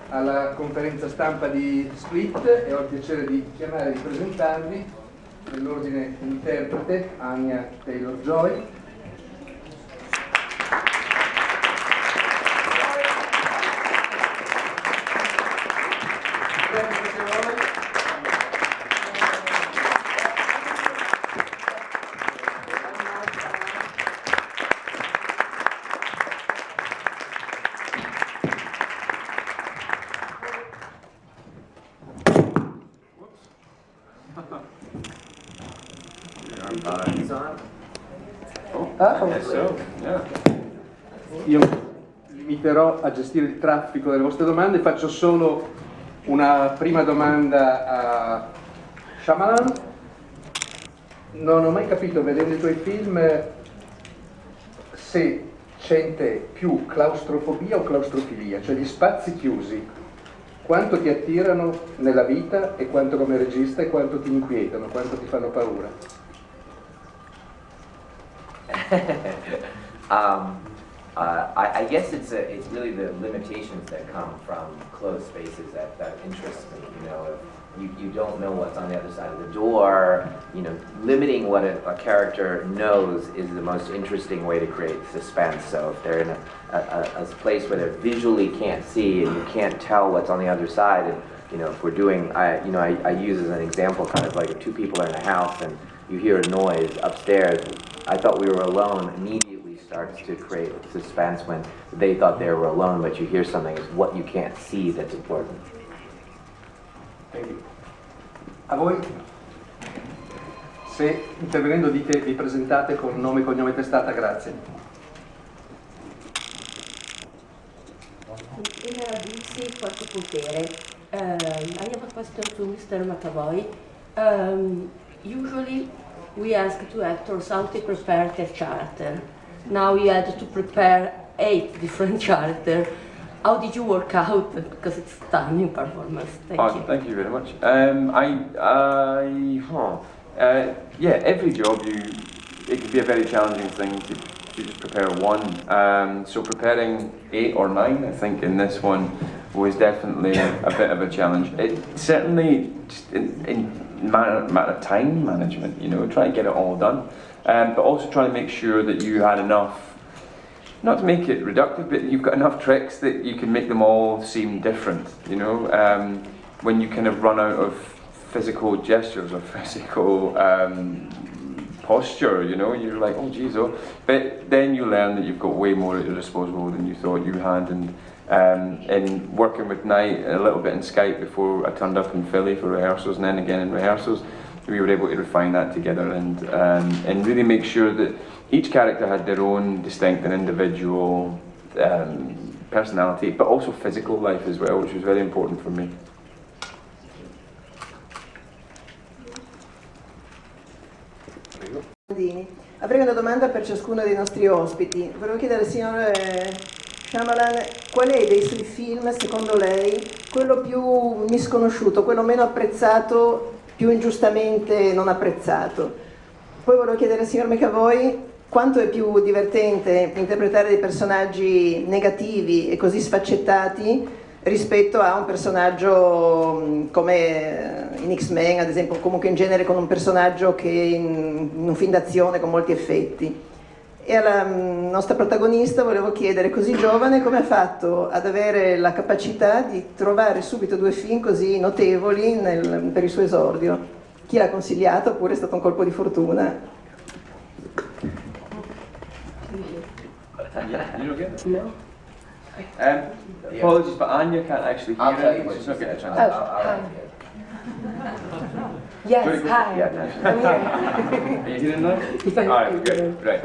alla conferenza stampa di Split e ho il piacere di chiamare e di presentarvi nell'ordine interprete Anya Taylor-Joy. Io limiterò a gestire il traffico delle vostre domande, faccio solo una prima domanda a Shyamalan. Non ho mai capito, vedendo i tuoi film, se c'è in te più claustrofobia o claustrofilia, cioè gli spazi chiusi, quanto ti attirano nella vita e quanto come regista e quanto ti inquietano, quanto ti fanno paura. I guess it's really the limitations that come from closed spaces that interest me. You know, if you don't know what's on the other side of the door. You know, limiting what a character knows is the most interesting way to create suspense. So if they're in a place where they visually can't see and you can't tell what's on the other side, and you know, if we're doing, I use as an example, kind of like if two people are in a house and you hear a noise upstairs. I thought we were alone. Immediately starts to create suspense when they thought they were alone, but you hear something. It's what you can't see that's important. Thank you. A voi? Se intervenendo dite, vi presentate con nome, cognome e testata, grazie. Era Dulce, qualche potere. I have a question to Mr. McAvoy. Usually we ask to actors how they prepare their character. Now you had to prepare 8 different characters. How did you work out? Because it's a stunning performance. Thank you. Thank you very much. Yeah, every job it can be a very challenging thing to just prepare one. So preparing 8 or 9, I think in this one was definitely a bit of a challenge. It certainly just in matter of time management, you know, try and get it all done, but also try to make sure that you had enough, not to make it reductive, but you've got enough tricks that you can make them all seem different, you know. When you kind of run out of physical gestures or physical posture, you know, you're like, oh geez, oh. But then you learn that you've got way more at your disposal than you thought you had, and working with Knight a little bit in Skype before I turned up in Philly for rehearsals, and then again in rehearsals, we were able to refine that together and really make sure that each character had their own distinct and individual personality, but also physical life as well, which was very important for me. Avrei una domanda per ciascuno dei nostri ospiti. Volevo chiedere al signor Shyamalan qual è dei suoi film, secondo lei, quello più misconosciuto, quello meno apprezzato, più ingiustamente non apprezzato. Poi volevo chiedere al signor McAvoy quanto è più divertente interpretare dei personaggi negativi e così sfaccettati rispetto a un personaggio come in X-Men, ad esempio, comunque in genere con un personaggio che in un film d'azione con molti effetti. E alla nostra protagonista volevo chiedere, così giovane, come ha fatto ad avere la capacità di trovare subito 2 film così notevoli per il suo esordio? Chi l'ha consigliato oppure è stato un colpo di fortuna? You okay? No. Apologies, but Anya can't actually hear I'll tell you it. what She's she not getting a said. chance. Hi. Yes, hi. Yeah, no. I'm here. Are you hearing that? Yeah, Alright, I'm good, hearing. right.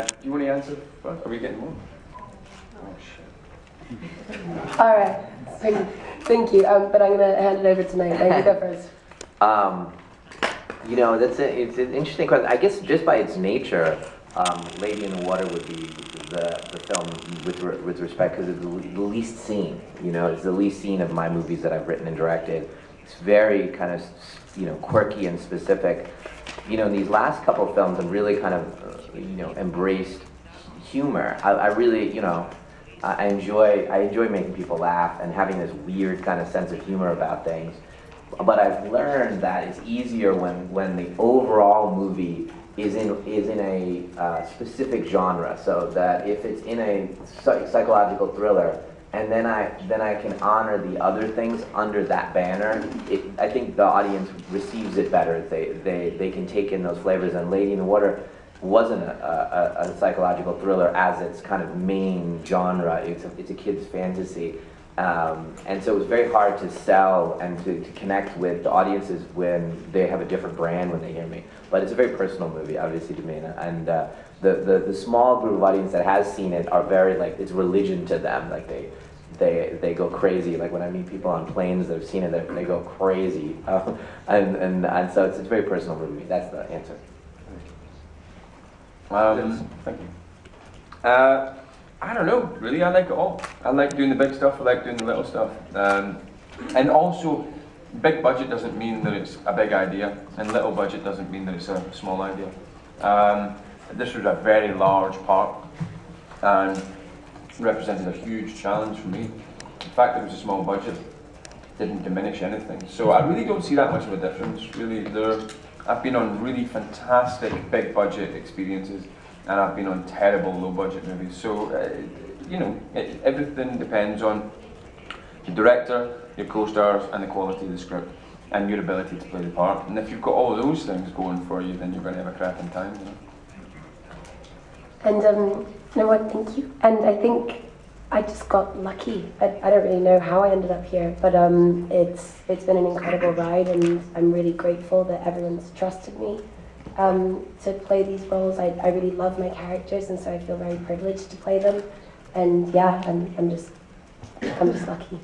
Do you want to answer first? Are we getting more? Oh shit. All right. Thank you. But I'm going to hand it over tonight. I you go first. You know, it's an interesting question. I guess just by its nature, Lady in the Water would be the film with respect, because it's the least seen. You know, it's the least seen of my movies that I've written and directed. It's very kind of, you know, quirky and specific. You know, in these last couple of films, I've really kind of, you know, embraced humor. I really, you know, I enjoy making people laugh and having this weird kind of sense of humor about things. But I've learned that it's easier when the overall movie is in a specific genre. So that if it's in a psychological thriller, and then I can honor the other things under that banner, I think the audience receives it better. They can take in those flavors. And Lady in the Water wasn't a psychological thriller as its kind of main genre. It's a kid's fantasy. And so it was very hard to sell and to connect with the audiences when they have a different brand when they hear me. But it's a very personal movie, obviously, to me. And the small group of audience that has seen it are very, like, it's religion to them. Like, they go crazy. Like, when I meet people on planes that have seen it, they go crazy. And so it's a very personal movie. That's the answer. Thank you. I don't know, really. I like it all. I like doing the big stuff. I like doing the little stuff. And also, big budget doesn't mean that it's a big idea, and little budget doesn't mean that it's a small idea. This was a very large part, and represented a huge challenge for me. The fact that it was a small budget didn't diminish anything. So I really don't see that much of a difference. Really, I've been on really fantastic big budget experiences, and I've been on terrible low budget movies. So, everything depends on the director, your co-stars, and the quality of the script, and your ability to play the part. And if you've got all those things going for you, then you're going to have a cracking time. And you know what, thank you. And I think I just got lucky. I don't really know how I ended up here, but it's been an incredible ride, and I'm really grateful that everyone's trusted me to play these roles. I really love my characters, and so I feel very privileged to play them. And yeah, I'm just lucky.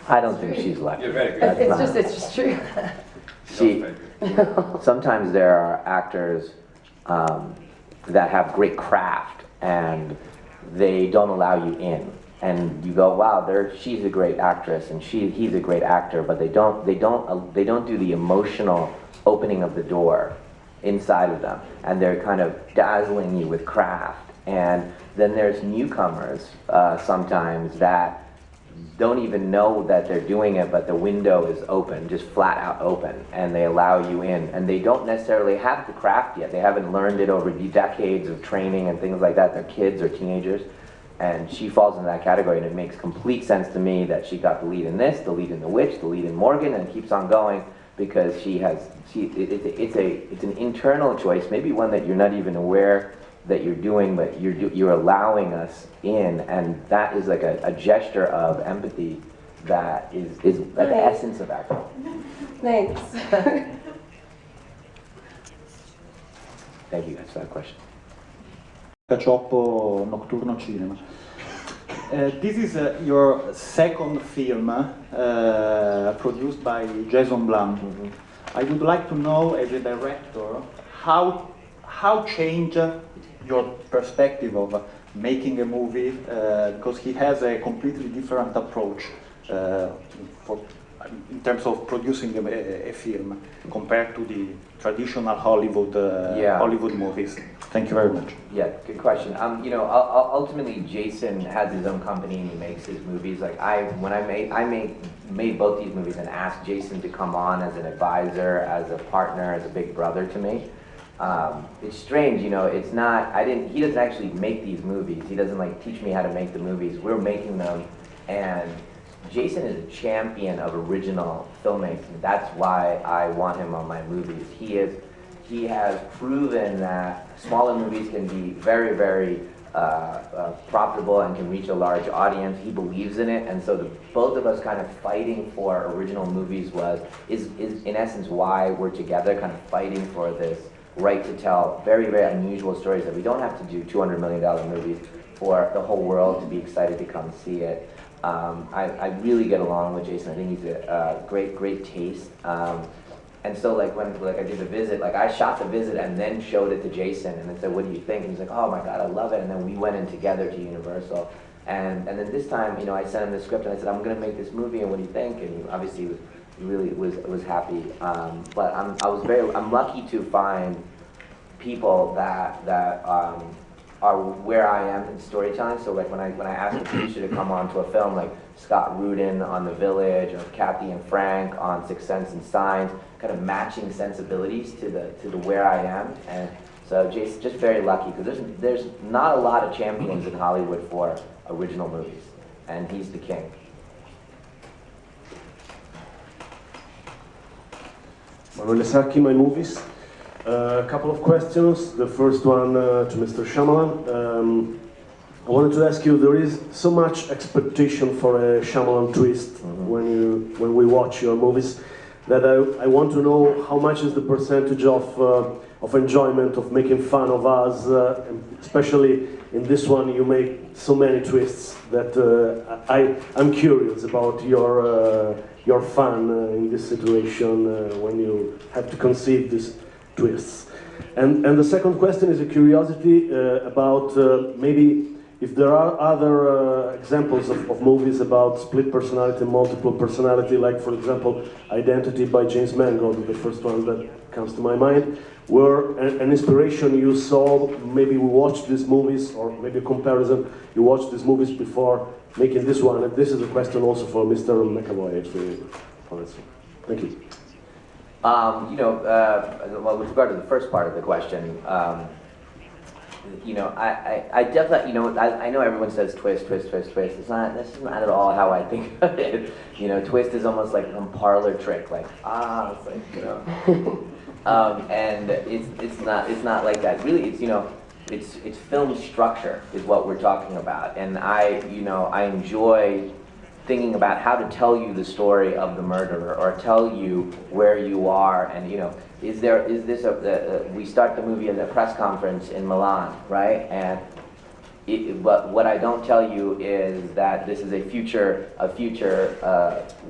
I don't think she's lucky. You're very good. It's just true. Sometimes there are actors that have great craft and they don't allow you in, and you go, wow, she's a great actress and he's a great actor, but they don't do the emotional opening of the door inside of them, and they're kind of dazzling you with craft. And then there's newcomers sometimes that don't even know that they're doing it, but the window is open, just flat out open, and they allow you in, and they don't necessarily have the craft yet. They haven't learned it over decades of training and things like that. They're kids or teenagers, and she falls into that category, and it makes complete sense to me that she got the lead in this, the lead in The Witch, the lead in Morgan, and it keeps on going because it's an internal choice, maybe one that you're not even aware that you're doing, but you're allowing us in, and that is like a gesture of empathy that is like the essence of acting. Thanks. Thank you guys for that question. Cacioppo Nocturno Cinema. This is your second film produced by Jason Blum. I would like to know, as a director, how change your perspective of making a movie, because he has a completely different approach in terms of producing a film compared to the traditional Hollywood movies. Thank you very much. Yeah, good question. Ultimately, Jason has his own company and he makes his movies. Like when I made both these movies and asked Jason to come on as an advisor, as a partner, as a big brother to me. It's strange, it's not, he doesn't actually make these movies. He doesn't teach me how to make the movies. We're making them, and Jason is a champion of original filmmaking. That's why I want him on my movies. He has proven that smaller movies can be very, very profitable and can reach a large audience. He believes in it, and so both of us kind of fighting for original movies is in essence why we're together, kind of fighting for this right to tell very, very unusual stories that we don't have to do $200 million movies for the whole world to be excited to come see it. I really get along with Jason. I think he's a great taste. And so when I did The Visit, I shot The Visit and then showed it to Jason and then said, what do you think? And he's like, oh my God, I love it. And then we went in together to Universal. And then this time, I sent him the script and I said, I'm gonna make this movie and what do you think? And he obviously really was happy. But I'm lucky to find people that are where I am in storytelling. So like when I ask a producer to come on to a film, like Scott Rudin on The Village, or Kathy and Frank on Sixth Sense and Signs, kind of matching sensibilities to the where I am. And so Jason's just very lucky, because there's not a lot of champions in Hollywood for original movies, and he's the king. Manuel Sacchi, My Movies. A couple of questions. The first one to Mr. Shyamalan. I wanted to ask you, there is so much expectation for a Shyamalan twist when we watch your movies, that I want to know how much is the percentage of enjoyment, of making fun of us, especially in this one you make so many twists that I'm curious about your fun in this situation when you have to conceive these twists. And the second question is a curiosity about maybe if there are other examples of movies about split personality, multiple personality, like for example Identity by James Mangold, the first one that comes to my mind, where an inspiration you saw, maybe we watched these movies, or maybe a comparison, you watched these movies before making this one. And this is a question also for Mr. McAvoy, actually. Thank you. Well, with regard to the first part of the question, I definitely, I know everyone says twist. This is not at all how I think of it. Twist is almost like some parlor trick, like, it's like, and it's not like that. Really, it's film structure is what we're talking about. And I enjoy thinking about how to tell you the story of the murderer, or tell you where you are, and we start the movie at a press conference in Milan, right? And but what I don't tell you is that this is a future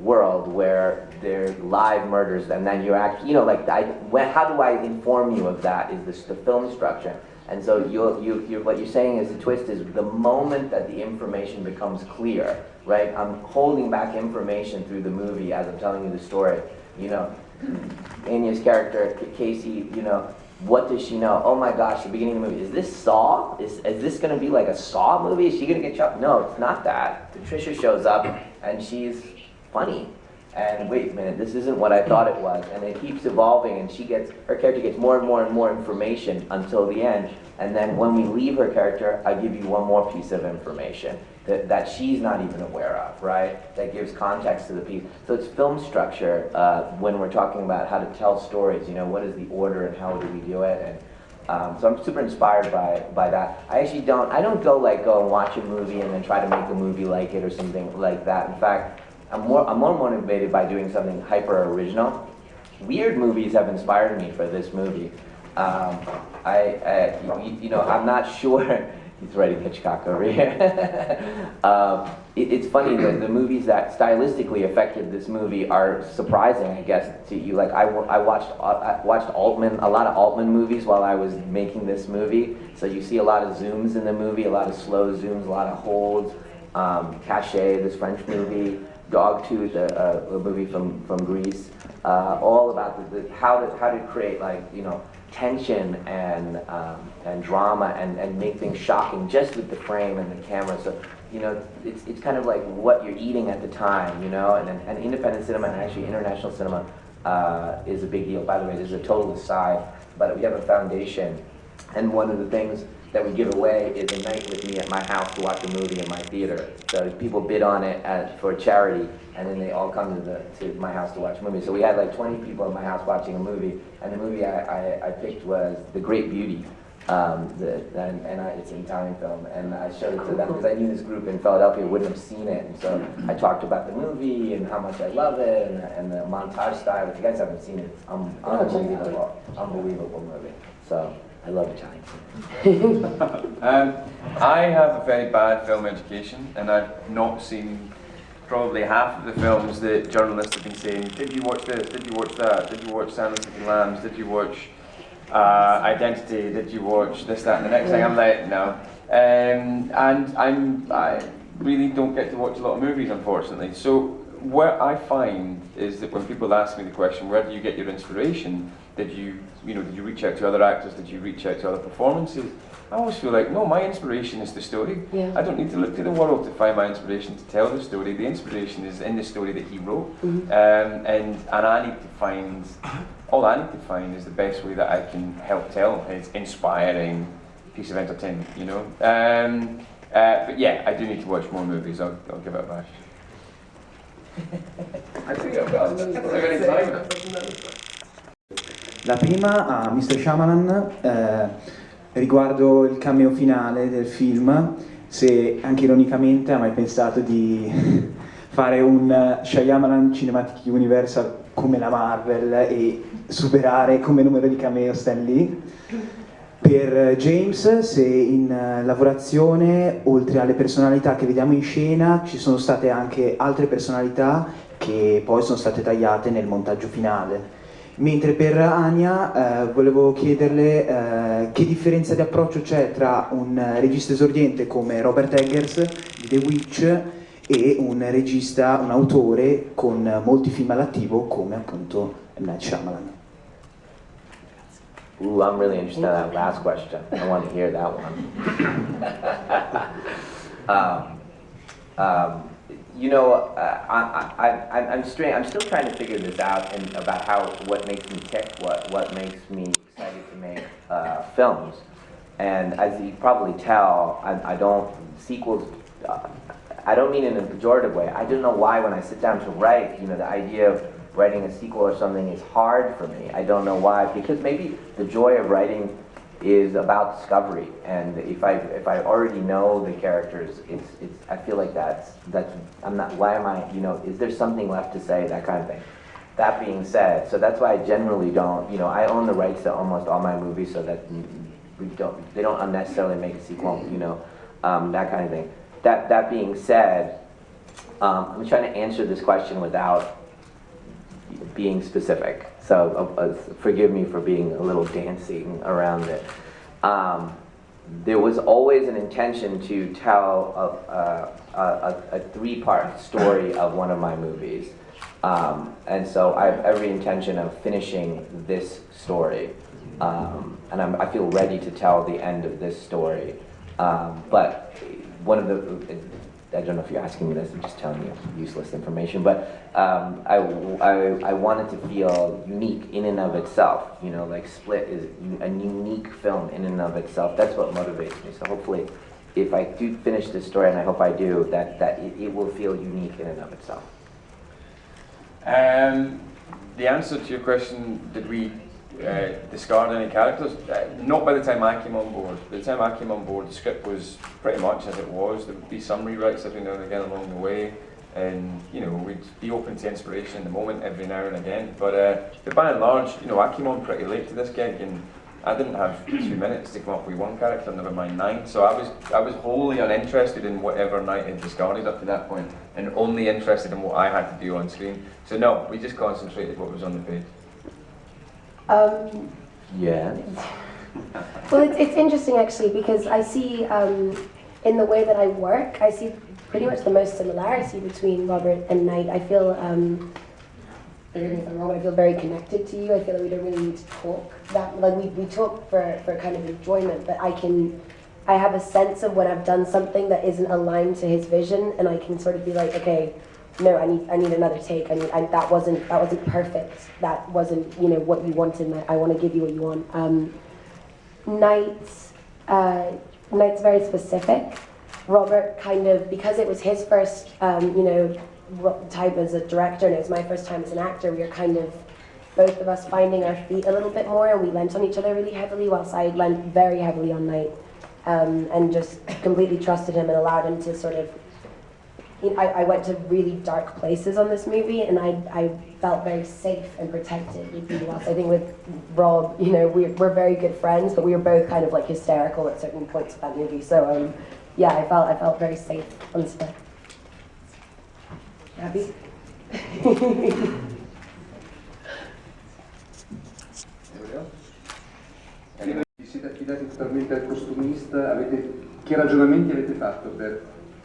world where there are live murders, and then you're actually, how do I inform you of that? Is the film structure? And so what you're saying is the twist is the moment that the information becomes clear, right? I'm holding back information through the movie as I'm telling you the story. Anya's character, Casey, what does she know? Oh my gosh, the beginning of the movie. Is this Saw? Is this going to be like a Saw movie? Is she going to get shot? No, it's not that. Patricia shows up and she's funny. And wait a minute, this isn't what I thought it was. And it keeps evolving, and her character gets more and more and more information until the end. And then when we leave her character, I give you one more piece of information that she's not even aware of, right? That gives context to the piece. So it's film structure when we're talking about how to tell stories. What is the order and how do we do it? And so I'm super inspired by that. I don't go and watch a movie and then try to make a movie like it or something like that. In fact, I'm more motivated by doing something hyper original. Weird movies have inspired me for this movie. I'm not sure. He's writing Hitchcock over here. It's funny that the movies that stylistically affected this movie are surprising, I guess, to you. Like I watched Altman, a lot of Altman movies while I was making this movie. So you see a lot of zooms in the movie, a lot of slow zooms, a lot of holds. Cachet, this French movie. Dogtooth, a movie from Greece, all about how to create tension and drama and make things shocking just with the frame and the camera. So it's kind of like what you're eating at the time, and independent cinema and actually international cinema is a big deal. By the way, this is a total aside, but we have a foundation, and one of the things that we give away is a night with me at my house to watch a movie in my theater. So people bid on it for charity, and then they all come to my house to watch a movie. So we had 20 people in my house watching a movie, and the movie I picked was The Great Beauty. It's an Italian film, and I showed it to them because I knew this group in Philadelphia wouldn't have seen it, and so I talked about the movie and how much I love it, and the montage style. If you guys haven't seen it, it's unbelievable movie. So I love Italian cinema. I have a very bad film education, and I've not seen probably half of the films that journalists have been saying, did you watch this, did you watch that, did you watch Silence of the Lambs, did you watch Identity, did you watch this, that, and the next thing? I'm like, no. And really don't get to watch a lot of movies, unfortunately. So what I find is that when people ask me the question, where do you get your inspiration? Did you reach out to other actors? Did you reach out to other performances? I always feel like, no, my inspiration is the story. Yeah. I don't need to look to the world to find my inspiration to tell the story. The inspiration is in the story that he wrote. And I need to find, all I need to find is the best way that I can help tell his inspiring piece of entertainment, you know. But yeah, I do need to watch more movies. I'll give it a bash. I think I've got any time. La prima a Mr. Shyamalan riguardo il cameo finale del film, se anche ironicamente ha mai pensato di fare un Shyamalan Cinematic Universe come la Marvel e superare come numero di cameo Stan Lee. Per James, se in lavorazione, oltre alle personalità che vediamo in scena, ci sono state anche altre personalità che poi sono state tagliate nel montaggio finale. Mentre per Anya volevo chiederle che differenza di approccio c'è tra un regista esordiente come Robert Eggers di The Witch e un regista, un autore con molti film all'attivo come appunto Night Shyamalan. Ooh, I'm really interested in that last question. I want to hear that one. You know, I'm still trying to figure this out and about what makes me tick, what makes me excited to make films. And as you probably tell, I don't sequels. I don't mean in a pejorative way. I don't know why when I sit down to write, you know, the idea of writing a sequel or something is hard for me. I don't know why, because maybe the joy of writing is about discovery, and if I already know the characters, I feel like that's I'm not, why am I, you know, is there something left to say, that kind of thing. That being said, so that's why I generally don't, you know, I own the rights to almost all my movies, so that they don't unnecessarily make a sequel, you know, that kind of thing. That being said, I'm trying to answer this question without being specific, so forgive me for being a little dancing around it. There was always an intention to tell a three-part story of one of my movies, and so I have every intention of finishing this story, and I feel ready to tell the end of this story, but one of the, I don't know if you're asking me this, I'm just telling you useless information, but I wanted to feel unique in and of itself, you know, like Split is a unique film in and of itself. That's what motivates me. So hopefully, if I do finish this story, and I hope I do, that it will feel unique in and of itself. The answer to your question, did we discard any characters? Not by the time I came on board. By the time I came on board, the script was pretty much as it was. There would be some rewrites every now and again along the way, and you know, we'd be open to inspiration in the moment every now and again. But by and large, you know, I came on pretty late to this gig, and I didn't have 2 minutes to come up with one character, never mind 9. So I was wholly uninterested in whatever Knight had discarded up to that point, and only interested in what I had to do on screen. So no, we just concentrated what was on the page. Yeah. Well, it's interesting actually, because I see in the way that I work, I see pretty much the most similarity between Robert and Knight. I feel, forgive me if I'm wrong, but I feel very connected to you. I feel like we don't really need to talk that, like we talk for kind of enjoyment, but I have a sense of when I've done something that isn't aligned to his vision, and I can sort of be like, okay, no, I need another take. That wasn't perfect. That wasn't, you know, what you wanted. I want to give you what you want. Knight's very specific. Robert kind of, because it was his first, you know, time as a director, and it was my first time as an actor. We were kind of both of us finding our feet a little bit more, and we lent on each other really heavily, whilst I lent very heavily on Knight, and just completely trusted him and allowed him to sort of. I went to really dark places on this movie, and I felt very safe and protected with you. I think with Rob, you know, we're very good friends, but we were both kind of like hysterical at certain points of that movie. So yeah, I felt very safe on set. Happy? Vi siete affidati totalmente al costumista? Che ragionamenti avete fatto per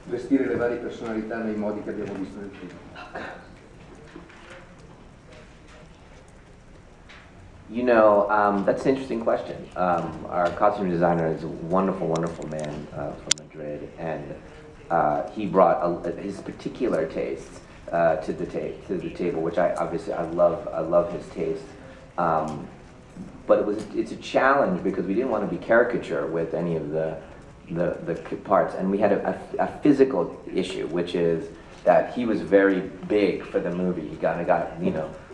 vestire le varie personalità nei modi che abbiamo visto nel film? You know, that's an interesting question. Our costume designer is a wonderful, wonderful man from Madrid, and he brought his particular tastes to the table, which I love his taste. But it's a challenge because we didn't want to be caricature with any of the parts, and we had a physical issue, which is that he was very big for the movie. He got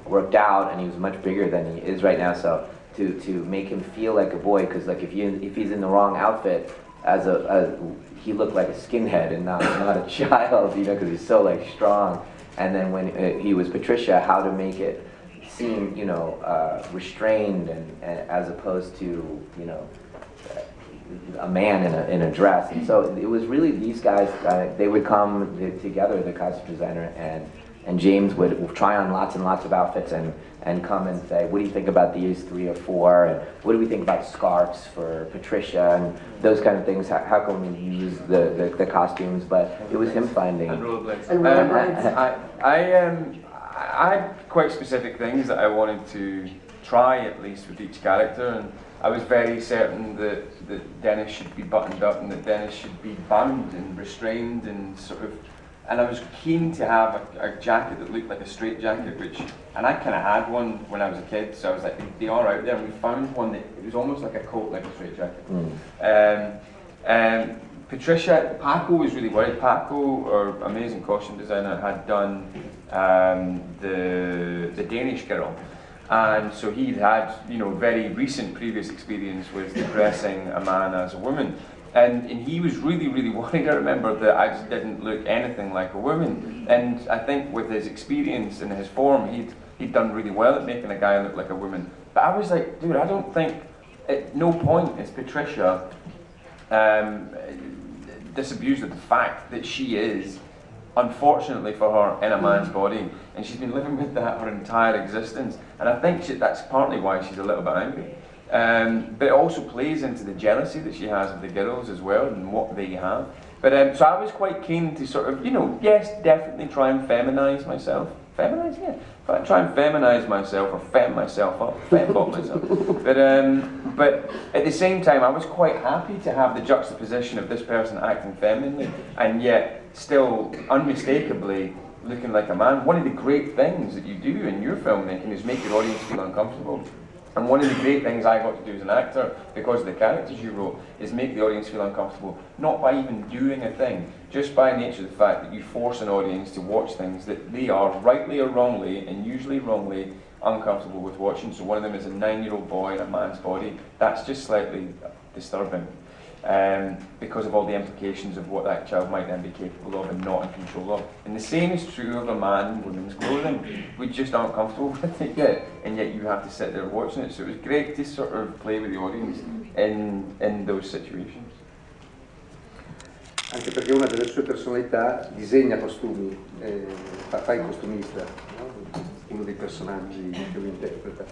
worked out, and he was much bigger than he is right now. So to make him feel like a boy, because like if he's in the wrong outfit, he looked like a skinhead and not a child, because he's so like strong. And then when he was Patricia, how to make it seem restrained and as opposed to a man in a dress. And so it was really these guys. They would come together, the costume designer and James would try on lots and lots of outfits and come and say, what do you think about these 3 or 4? And what do we think about scarves for Patricia? And those kind of things. How can we use the costumes? But it was him finding. And rollerblades. And rollerblades. I had quite specific things that I wanted to try at least with each character, and I was very certain that Dennis should be buttoned up and that Dennis should be bound and restrained and and I was keen to have a jacket that looked like a straight jacket, and I kind of had one when I was a kid, so I was like, they are out there, and we found one that it was almost like a coat, like a straight jacket. Patricia, Paco was really worried. Paco, our amazing costume designer, had done the Danish Girl, and so he'd had very recent previous experience with dressing a man as a woman. And he was really, really worried. I remember that I just didn't look anything like a woman. And I think with his experience and his form, he'd done really well at making a guy look like a woman. But I was like, dude, I don't think, at no point is Patricia disabused of the fact that she is, unfortunately for her, in a man's body. And she's been living with that her entire existence. And I think that's partly why she's a little bit angry. But it also plays into the jealousy that she has of the girls as well and what they have. But so I was quite keen to yes, definitely try and feminize myself. Feminize, yeah. Try and feminize myself or fem myself up, fembot myself. But at the same time, I was quite happy to have the juxtaposition of this person acting femininely and yet still unmistakably looking like a man. One of the great things that you do in your filmmaking is make your audience feel uncomfortable. And one of the great things I got to do as an actor, because of the characters you wrote, is make the audience feel uncomfortable. Not by even doing a thing, just by nature of the fact that you force an audience to watch things that they are, rightly or wrongly, and usually wrongly, uncomfortable with watching. So one of them is a 9-year-old boy in a man's body. That's just slightly disturbing. Because of all the implications of what that child might then be capable of and not in control of. And the same is true of a man in women's clothing. We just aren't comfortable with it yet, and yet you have to sit there watching it. So it was great to sort of play with the audience in those situations. Anche perché una delle sue personalità disegna costumi, fa il costumista, no? Uno dei personaggi che lui interpreta,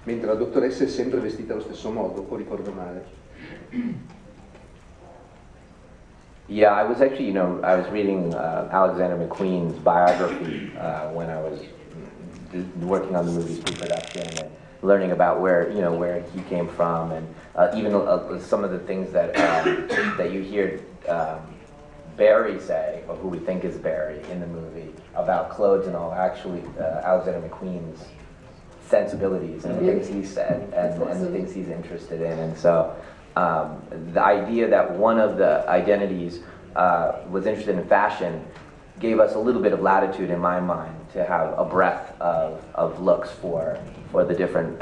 mentre la dottoressa è sempre vestita allo stesso modo, o ricordo male? Yeah, I was actually, I was reading Alexander McQueen's biography when I was working on the movie's pre-production and learning about where he came from, and even some of the things that that you hear Barry say, or who we think is Barry in the movie, about clothes and all, actually Alexander McQueen's sensibilities and the things he said and the things he's interested in. And so the idea that one of the identities was interested in fashion gave us a little bit of latitude in my mind to have a breadth of looks for the different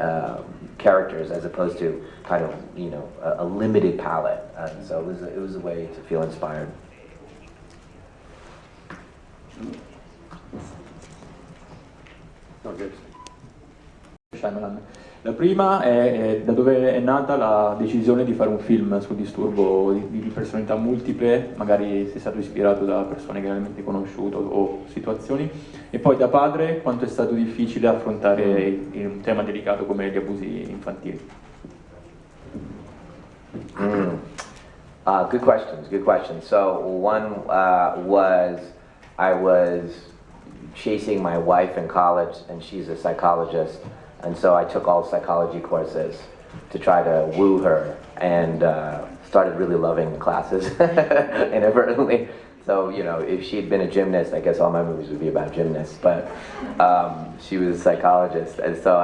characters, as opposed to kind of a limited palette. And so it was a way to feel inspired. Shyamalan. La prima è da dove è nata la decisione di fare un film sul disturbo di personalità multiple, magari sei stato ispirato da persone che realmente hai conosciuto o situazioni, e poi da padre quanto è stato difficile affrontare un tema delicato come gli abusi infantili. Good questions, good questions. So one was, I was chasing my wife in college, and she's a psychologist, and so I took all psychology courses to try to woo her, and started really loving the classes inadvertently. So, you know, if she'd been a gymnast, I guess all my movies would be about gymnasts, but she was a psychologist, and so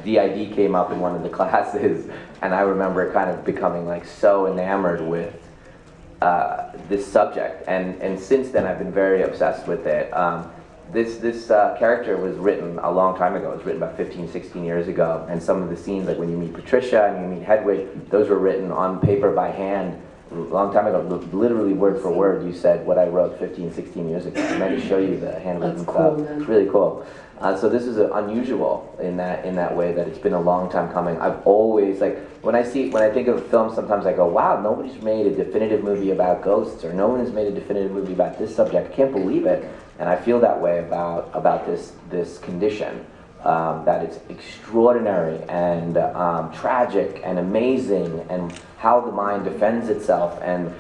DID came up in one of the classes, and I remember kind of becoming like so enamored with this subject, and since then I've been very obsessed with it. This character was written a long time ago. It was written about 15, 16 years ago, and some of the scenes, like when you meet Patricia and you meet Hedwig, those were written on paper by hand a long time ago. Literally word for word, you said what I wrote 15, 16 years ago. I meant to show you the handwritten stuff. Cool, man. It's really cool. So this is unusual in that way, that it's been a long time coming. I've always, like, when I think of films, sometimes I go, wow, nobody's made a definitive movie about ghosts, or no one has made a definitive movie about this subject. I can't believe it. And I feel that way about this condition, that it's extraordinary and tragic and amazing, and how the mind defends itself. And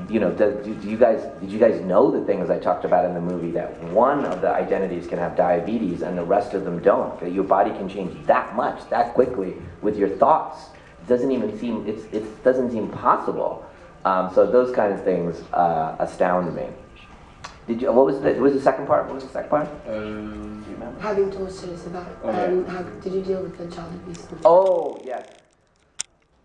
you know, did you guys know the things I talked about in the movie, that one of the identities can have diabetes and the rest of them don't? That your body can change that much, that quickly with your thoughts. It doesn't seem possible. So those kind of things astound me. What was the second part? What was the second part? Do you remember? Having toasters about, how did you deal with the child abuse? Oh, yes.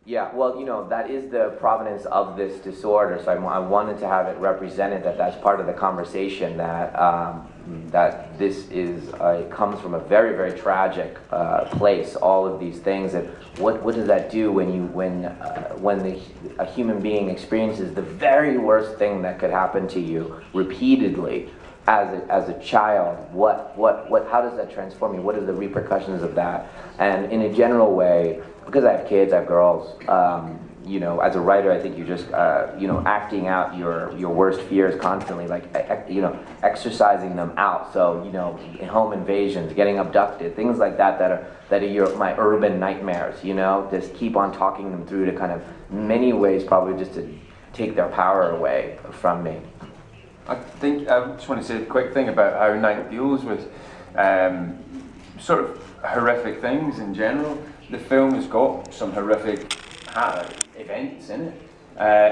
Yeah, well, you know, that is the provenance of this disorder, so I wanted to have it represented, that's part of the conversation, that this comes from a very, very tragic place, all of these things, and what does that do when a human being experiences the very worst thing that could happen to you repeatedly as a child? How does that transform you? What are the repercussions of that? And in a general way, because I have kids, I have girls, you know, as a writer, I think you're just, you know, acting out your worst fears constantly, like, you know, exercising them out. So, you know, home invasions, getting abducted, things like that are my urban nightmares, you know, just keep on talking them through to kind of, many ways, probably just to take their power away from me. I think I just want to say a quick thing about how Night deals with sort of horrific things in general. The film has got some horrific events in it,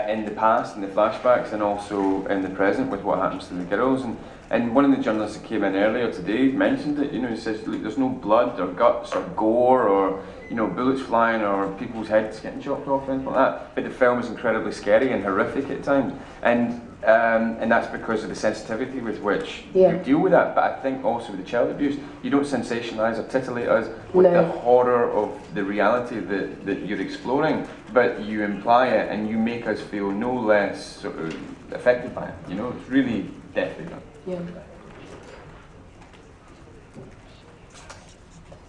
in the past, in the flashbacks, and also in the present with what happens to the girls. And one of the journalists that came in earlier today mentioned it. You know, he says, look, there's no blood or guts or gore or, you know, bullets flying or people's heads getting chopped off or anything like that. But the film is incredibly scary and horrific at times. And that's because of the sensitivity with which you deal with that. But I think also with the child abuse, you don't sensationalise or titillate us with the horror of the reality that you're exploring, but you imply it and you make us feel no less sort of affected by it. You know, it's really deathly done. Yeah.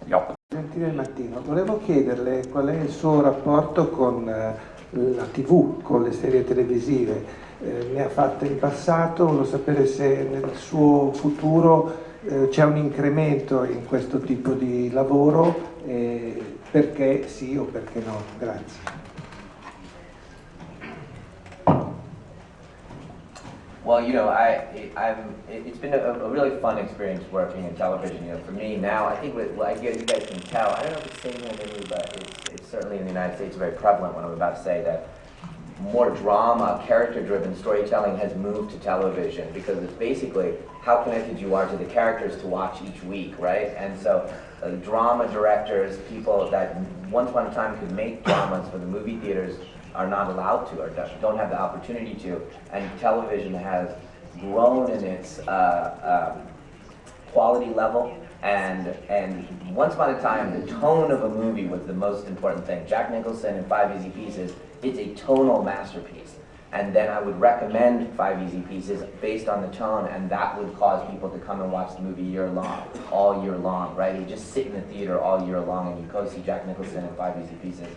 Yep. Gentile Mattino, volevo chiederle qual è il suo rapporto con la TV, con le serie televisive. Ne ha fatte in passato, volevo sapere se nel suo futuro c'è un incremento in questo tipo di lavoro, perché sì o perché no. Grazie. Well, you know, it's been a really fun experience working in television. You know, for me now, I think you guys can tell. I don't know if it's the same here in Italy, but it's certainly in the United States very prevalent. What I'm about to say, that more drama, character-driven storytelling has moved to television, because it's basically how connected you are to the characters to watch each week, right? And so drama directors, people that once upon a time could make dramas for the movie theaters, are not allowed to, or don't have the opportunity to. And television has grown in its quality level, and once upon a time the tone of a movie was the most important thing. Jack Nicholson in 5 Easy Pieces, it's a tonal masterpiece, and then I would recommend 5 Easy Pieces based on the tone, and that would cause people to come and watch the movie all year long, right? You just sit in the theater all year long and you go see Jack Nicholson in 5 Easy Pieces.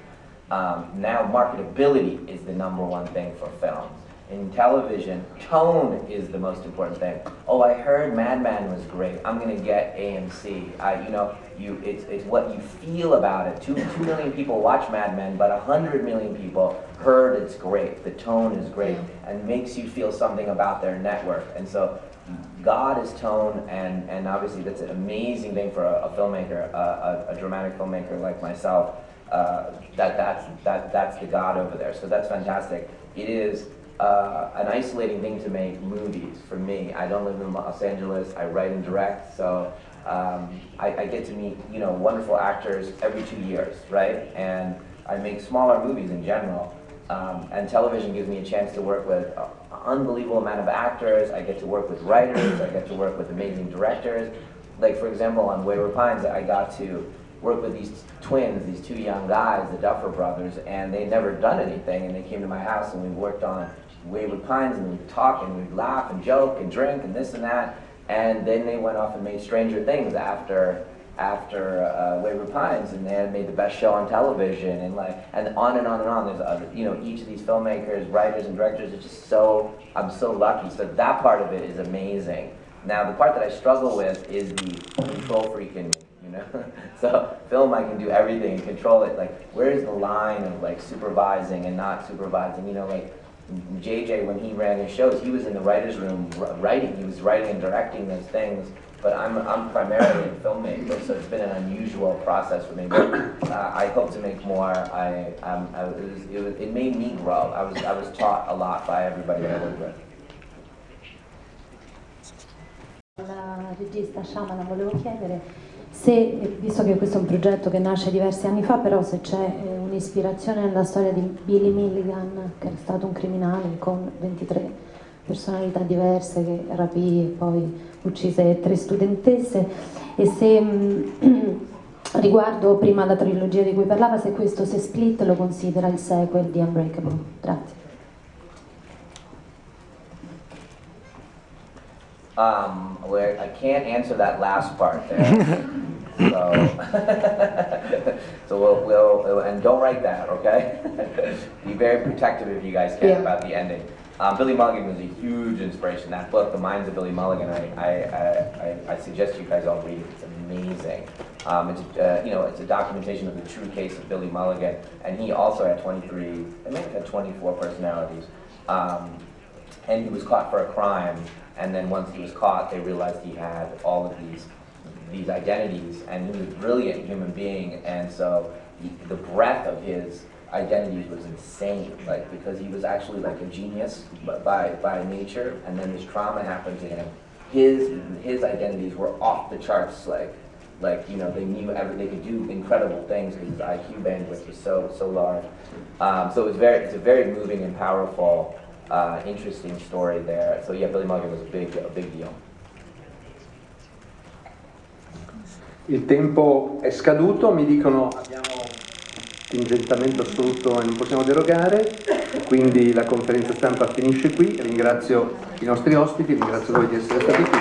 Now marketability is the #1 thing for films. in television, tone is the most important thing. Oh, I heard Mad Men was great. I'm gonna get AMC. It's what you feel about it. 2 million people watch Mad Men, but 100 million people heard it's great. The tone is great, and makes you feel something about their network. And so, God is tone, and obviously that's an amazing thing for a filmmaker, a dramatic filmmaker like myself. That's the God over there. So that's fantastic. It is an isolating thing to make movies for me. I don't live in Los Angeles. I write and direct, so I get to meet wonderful actors every 2 years, right? And I make smaller movies in general, and television gives me a chance to work with an unbelievable amount of actors. I get to work with writers. I get to work with amazing directors. Like for example, on Wayward Pines, I got to work with these twins, these 2 young guys, the Duffer Brothers, and they'd never done anything, and they came to my house and we worked on Wayward Pines, and we'd talk and we'd laugh and joke and drink and this and that, and then they went off and made Stranger Things after Wayward Pines, and they had made the best show on television, and on and on and on. There's other, each of these filmmakers, writers, and directors are just I'm so lucky. So that part of it is amazing. Now the part that I struggle with is the control freak in me. So film, I can do everything and control it. Like, where's the line of supervising and not supervising? JJ, when he ran his shows, he was in the writer's room writing. He was writing and directing those things. But I'm primarily a filmmaker, so it's been an unusual process for me. But I hope to make more. It made me grow. I was taught a lot by everybody that I worked with. Al regista Shyamalan volevo chiedere se, visto che questo è un progetto che nasce diversi anni fa, però se c'è un'ispirazione nella storia di Billy Milligan, che è stato un criminale con 23 personalità diverse, che rapì e poi uccise 3 studentesse, e se riguardo prima la trilogia di cui parlava, se questo, se Split lo considera il sequel di Unbreakable. Grazie. Where I can't answer that last part there. So we'll and don't write that, okay? Be very protective if you guys can about the ending. Billy Mulligan was a huge inspiration. That book, The Minds of Billy Mulligan, I suggest you guys all read it. It's amazing. It's a documentation of the true case of Billy Mulligan, and he also had 23, I may have had 24 personalities, and he was caught for a crime. And then once he was caught, they realized he had all of these identities, and he was a brilliant human being. And so the breadth of his identities was insane, because he was actually a genius by nature, and then this trauma happened to him. His identities were off the charts, they knew they could do incredible things because his IQ bandwidth was so large. So it's a very moving and powerful, interesting story there. So yeah, Billy Mulligan was a big deal. Il tempo è scaduto, mi dicono abbiamo contingentamento assoluto e non possiamo derogare, quindi la conferenza stampa finisce qui. Ringrazio i nostri ospiti, ringrazio voi di essere stati qui.